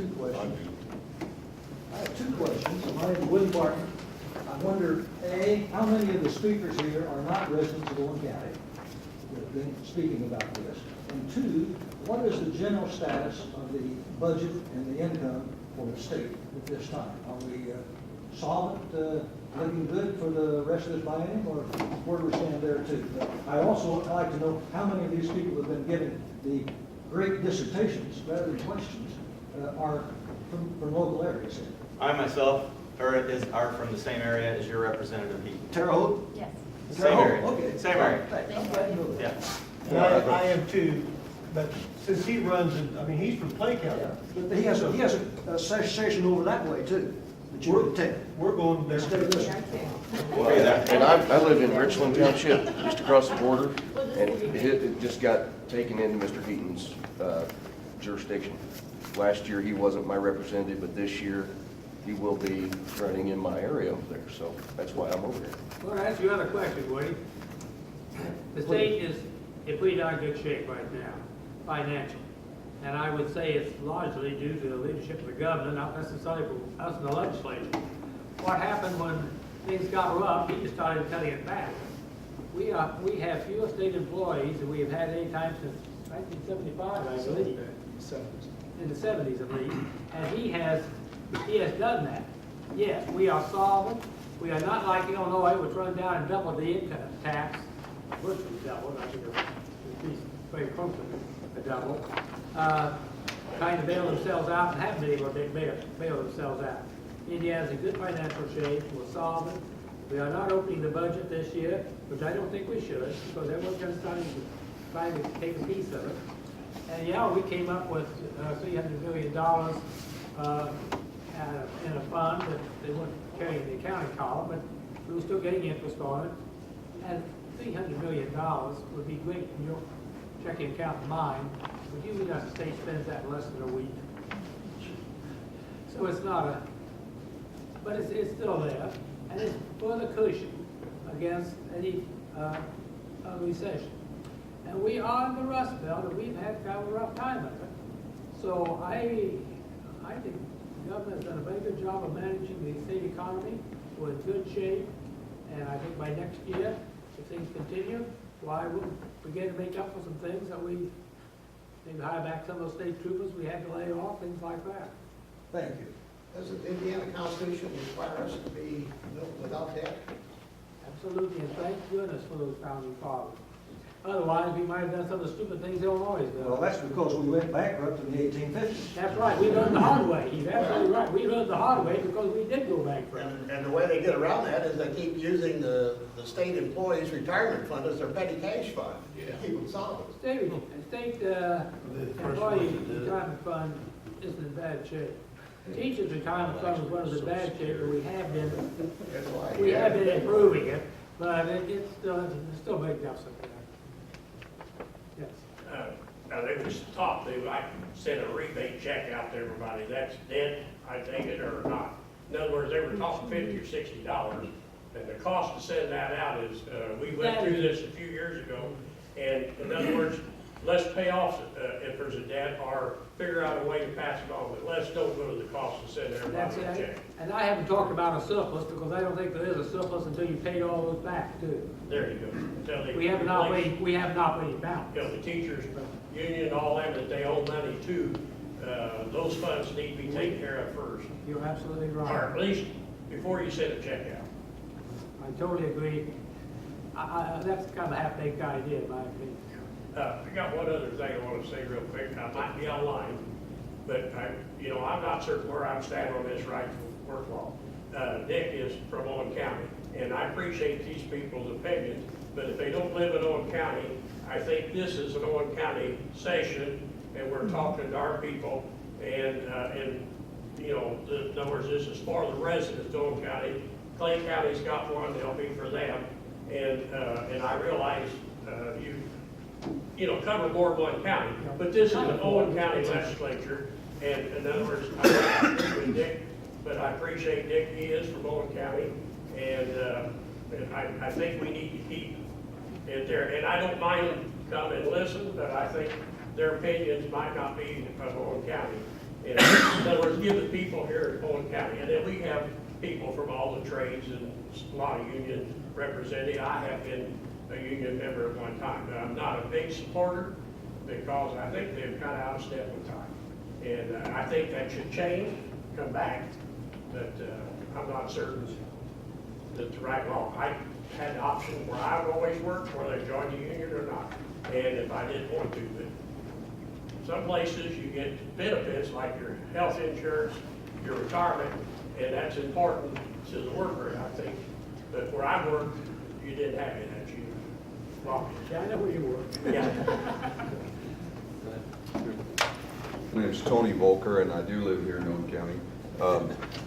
two questions. I have two questions. My name is William Barton. I wonder, A, how many of the speakers here are not residents of Owen County that have been speaking about this? And two, what is the general status of the budget and the income for the state at this time? Are we solvent, looking good for the rest of this biennium, or where do we stand there too? But I also would like to know how many of these people have been given the great dissertations rather than questions are from local areas. I myself are from the same area as your representative Heaton. Terre Haute? Yes. Same area. Okay. Same area. Thanks. I'm glad to know that. Yeah. And I am too, but since he runs, I mean, he's from Clay County. Yeah. But he has a session over that way too, that you can attend. We're going there. Instead of this. And I live in Richland Township, just across the border, and it just got taken into Mr. Heaton's jurisdiction. Last year, he wasn't my representative, but this year, he will be running in my area over there, so that's why I'm over there. Well, that's your other question, Woody. The state is in pretty darn good shape right now, financially. And I would say it's largely due to the leadership of the governor, not necessarily from us in the legislature. What happened when things got rough, he just started cutting it back. We have fewer state employees than we have had any time since 1975, I believe. In the 70s at least. And he has done that. Yes, we are solvent. We are not like Illinois, which run down and doubled the income tax, virtually doubled. I think it was very close to a double. Trying to bail themselves out and haven't been able to bail themselves out. Indiana's in good financial shape. We're solvent. We are not opening the budget this year, which I don't think we should, because everyone's going to start trying to take a piece of it. And yeah, we came up with $300 million in a fund that they weren't carrying the accounting column, but we were still getting interest on it. And $300 million would be great in your checking account and mine, but usually the state spends that in less than a week. So it's not but it's still there, and it's further cushion against any recession. And we are in the rust belt, and we've had kind of a rough time of it. So I think the government has done a very good job of managing the state economy. We're in good shape, and I think by next year, if things continue, why we'll begin to make up for some things that we maybe hire back some of those state troopers we had to lay off, things like that. Thank you. Does the Indiana Constitution require us to be without debt? Absolutely, and thank goodness for those founding fathers. Otherwise, we might have done some of the stupid things Illinois does. Well, that's because we went bankrupt in the 1850s. That's right, we learned the hard way. He's absolutely right. We learned the hard way because we did go bankrupt. And the way they get around that is they keep using the state employees' retirement fund as their petty cash fund. Keep them solvent. State employee retirement fund isn't in bad shape. Teachers' retirement fund was one of the bad shape, but we have been improving it, but it's still a big deficit there. Yes. Now, there was talk, I sent a rebate check out to everybody, that's dead, I take it or not. In other words, they were talking $50 or $60, and the cost to send that out is, we went through this a few years ago, and in other words, let's pay off if there's a debt, or figure out a way to pass it on, but let's don't go to the cost to send everybody a check. And I haven't talked about a surplus, because I don't think there is a surplus until you paid all those back, too. There you go. Until We have an operating balance. You know, the teachers union, all them that they owe money to, those funds need to be taken care of first. You're absolutely right. Or at least before you send a check out. I totally agree. That's kind of a half-baked idea, in my opinion. I got one other thing I want to say real quick. I might be online, but I'm not certain where I'm standing on this right to work law. Dick is from Owen County, and I appreciate these people's opinions, but if they don't live in Owen County, I think this is an Owen County session, and we're talking to our people, and in other words, this is for the residents of Owen County. Clay County's got one, they'll be for them, and I realize you cover more than one county, but this is an Owen County legislature, and in other words, I agree with Dick, but I appreciate Dick, he is from Owen County, and I think we need to keep it there, and I don't mind them come and listen, but I think their opinions might not be of Owen County. And in other give the people here in Owen County, and then we have people from all the trades and a lot of unions representing. I have been a union member at one time, but I'm not a big supporter because I think they're kind of out of step with time. And I think that should change, come back, but I'm not certain that's the right law. I had the option where I would always work, whether I joined the union or not, and if I didn't want to, but some places you get benefits like your health insurance, your retirement, and that's important to the worker, I think. But where I worked, you didn't have it, that you. Well, Yeah, I know where you work. yeah. My name's Tony Volker, and I do live here in Owen County.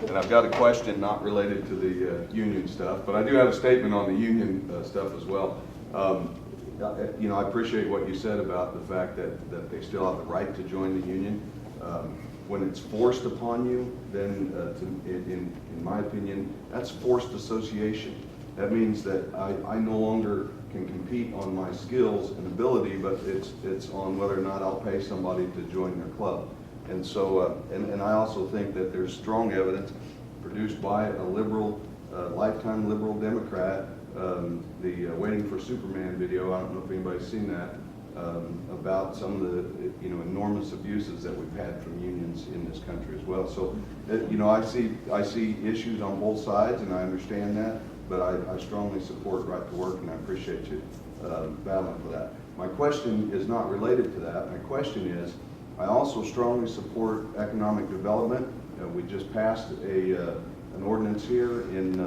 And I've got a question not related to the union stuff, but I do have a statement on the union stuff as well. You know, I appreciate what you said about the fact that they still have the right to join the union. When it's forced upon you, then in my opinion, that's forced association. That means that I no longer can compete on my skills and ability, but it's on whether or not I'll pay somebody to join their club. And so, and I also think that there's strong evidence produced by a liberal, lifetime liberal Democrat, the Waiting for Superman video, I don't know if anybody's seen that, about some of the, you know, enormous abuses that we've had from unions in this country as well. So, you know, I see issues on both sides, and I understand that, but I strongly support right to work, and I appreciate you battling for that. My question is not related to that. My question is, I also strongly support economic development. We just passed an ordinance here in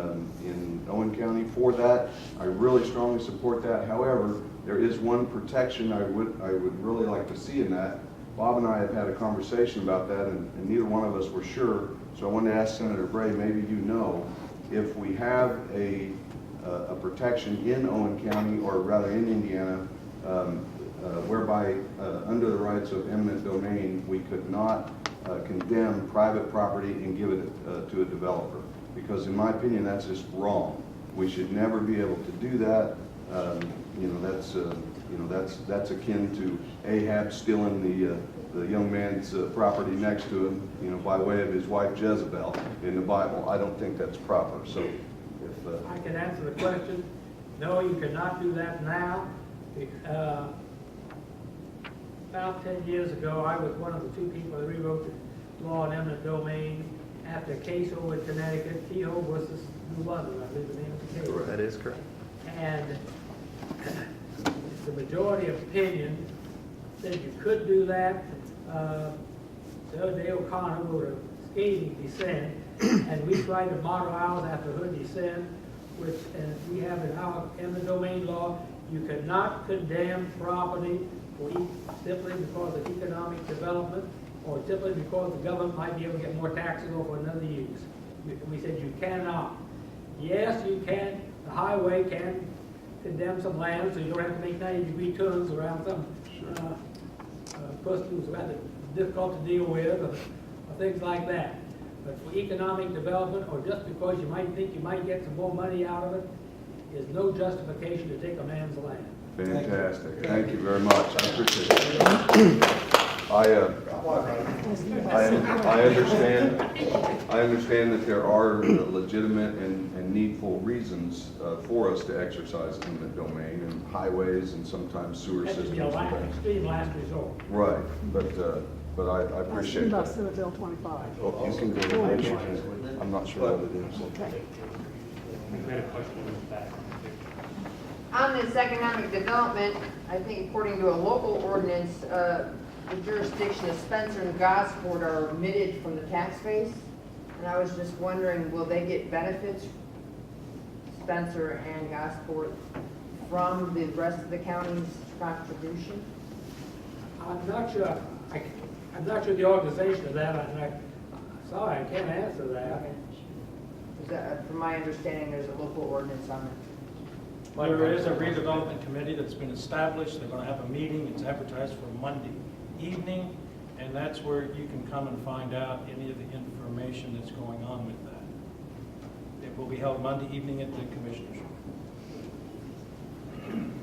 Owen County for that. I really strongly support that. However, there is one protection I would really like to see in that. Bob and I have had a conversation about that, and neither one of us were sure. So I wanted to ask Senator Bray, maybe you know, if we have a protection in Owen County, or rather in Indiana, whereby under the rights of eminent domain, we could not condemn private property and give it to a developer. Because in my opinion, that's just wrong. We should never be able to do that. You know, that's akin to Ahab stealing the young man's property next to him, you know, by way of his wife Jezebel in the Bible. I don't think that's proper. So, if I can answer the question. No, you cannot do that now. About 10 years ago, I was one of the two people that rewrote the law on eminent domain after a case over in Connecticut, Kehoe versus New London, I believe the name of the case. that is correct. And the majority opinion said you could do that. The other day O'Connor wrote a scathing dissent, and we tried to model ours after her dissent, which, and we have in our eminent domain law, you cannot condemn property simply because of economic development, or simply because the government might be able to get more taxes over another use. We said you cannot. Yes, you can. The highway can condemn some land, so you don't have to make 90-degree turns around some person who's rather difficult to deal with, or things like that. But for economic development, or just because you might think you might get some more money out of it, is no justification to take a man's land. Fantastic. Thank you very much. I appreciate it. I understand that there are legitimate and needful reasons for us to exercise eminent domain, and highways and sometimes sewer That's systems. to be a extreme last resort. Right, but I appreciate About that. Senate Bill 25. Oh, you can go to the next one. I'm not sure what it is. Okay. We had a question in the back. On this economic development, I think according to a local ordinance, the jurisdiction of Spencer and Gosport are omitted from the tax base. And I was just wondering, will they get benefits, Spencer and Gosport, from the rest of the county's contribution? I'm not sure. I'm not sure the organization of that. Sorry, I can't answer that. Is that, from my understanding, there's a local ordinance on it. There is a redevelopment committee that's been established. They're going to have a meeting. It's advertised for Monday evening, and that's where you can come and find out any of the information that's going on with that. It will be held Monday evening at the Commissioners' room.